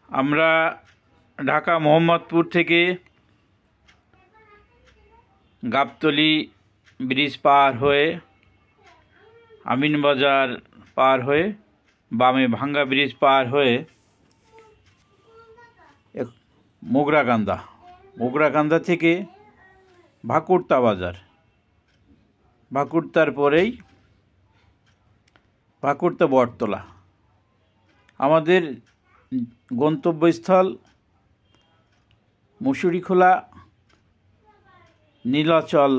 আমরা ঢাকা মোহাম্মদপুর থেকে গাবতলী ব্রিজ পার হয়ে আমিনবাজার পার হয়ে বামে ভাঙ্গা ব্রিজ পার হয়ে মোগরাকান্দা থেকে ভাকুরতা বাজার, ভাকুরতার পরেই ভাকুরতা বটতলা। আমাদের গন্তব্যস্থল মুসুরিখোলা নীলাচল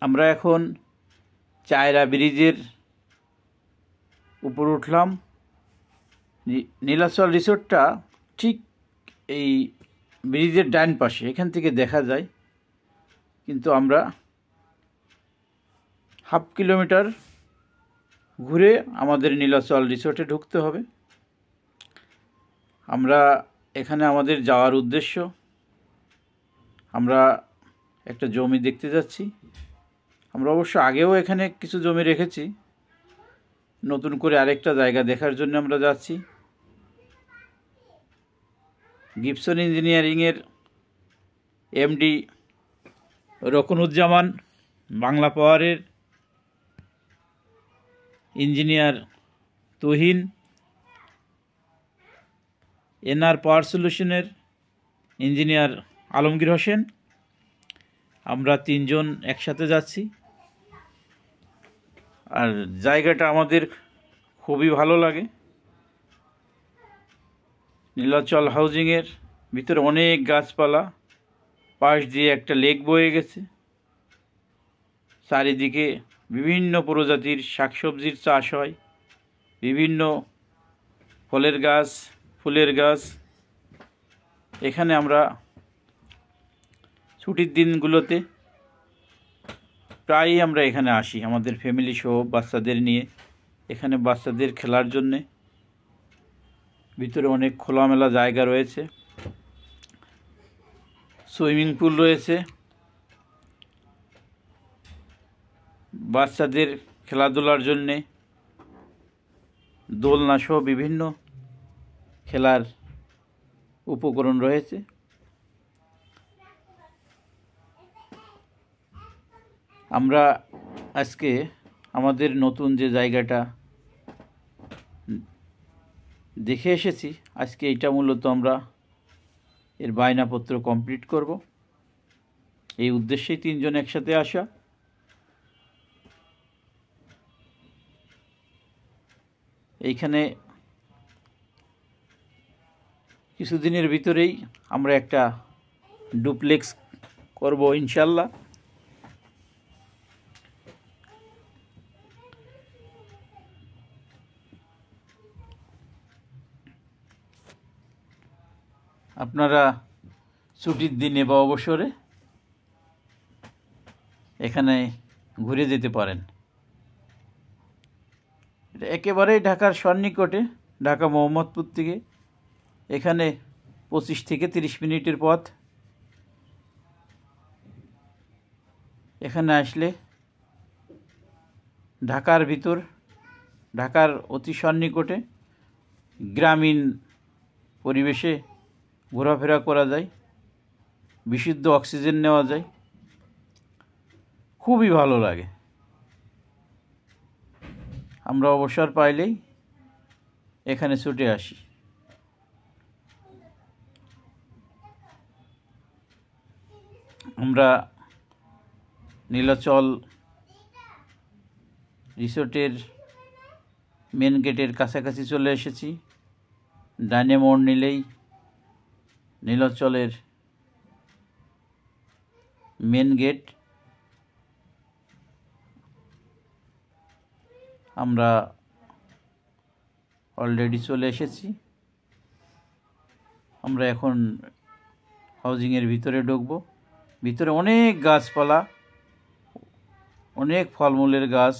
আমরা এখন চায়রা ব্রিজের উপর উঠলাম। নীলাচল রিসোর্টটা ঠিক এই ব্রিজের ডান পাশে, এখান থেকে দেখা যায়, কিন্তু আমরা হাফ কিলোমিটার ঘুরে আমাদের নীলাচল রিসোর্টে ঢুকতে হবে। আমরা এখানে আমাদের যাওয়ার উদ্দেশ্য, আমরা একটা জমি দেখতে যাচ্ছি। আমরা অবশ্য আগেও এখানে কিছু জমি রেখেছি, নতুন করে আরেকটা জায়গা দেখার জন্য আমরা যাচ্ছি। গিবসন ইঞ্জিনিয়ারিংয়ের এমডি রকনুজ্জামান, বাংলা পাওয়ারের ইঞ্জিনিয়ার তুহিন, এনআর পাওয়ার সলিউশনের ইঞ্জিনিয়ার আলমগীর হোসেন, আমরা তিনজন একসাথে যাচ্ছি। আর জায়গাটা আমাদের খুবই ভালো লাগে। নীলাচল হাউজিংয়ের ভিতরে অনেক গাছপালা, পাশ দিয়ে একটা লেক বয়ে গেছে, চারিদিকে বিভিন্ন প্রজাতির শাকসবজির চাষ হয়, বিভিন্ন ফলের গাছ, ফুলের গাছ। এখানে আমরা ছুটির দিনগুলোতে প্রায়ই আমরা এখানে আসি আমাদের ফ্যামিলি সহ বাচ্চাদের নিয়ে। এখানে বাচ্চাদের খেলার জন্যে ভিতরে অনেক খোলামেলা জায়গা রয়েছে, সুইমিং পুল রয়েছে, বাচ্চাদের খেলাধুলার জন্যে দোলনা সহ বিভিন্ন খেলার উপকরণ রয়েছে। আমরা আজকে আমাদের নতুন যে জায়গাটা দেখে এসেছি, আজকে এটা মূলত আমরা এর বায়নাপত্র কমপ্লিট করব। এই উদ্দেশ্যেই তিনজন একসাথে আসা। এইখানে কিছুদিনের ভিতরেই আমরা একটা ডুপ্লেক্স করব ইনশাল্লাহ। আপনারা ছুটির দিনে বা অবসরে এখানে ঘুরে যেতে পারেন। এটা একেবারেই ঢাকার সন্নিকটে, ঢাকা মোহাম্মদপুর থেকে এখানে 25 থেকে 30 মিনিটের পথ। এখানে আসলে ঢাকার ভিতর, ঢাকার অতি সন্নিকটে গ্রামীণ পরিবেশে ঘোরাফেরা করা যায়, বিশুদ্ধ অক্সিজেন নেওয়া যায়, খুবই ভালো লাগে। আমরা অবসর পাইলেই এখানে ছুটে আসি। আমরা নীলাচল রিসোর্টের মেন গেটের কাছাকাছি চলে এসেছি। ডানে মোড় নিলেই নীলাচলের মেন গেট। আমরা অলরেডি চলে এসেছি। আমরা এখন হাউজিংয়ের ভিতরে ঢুকবো। ভিতরে অনেক গাছপালা, অনেক ফলমূলের গাছ,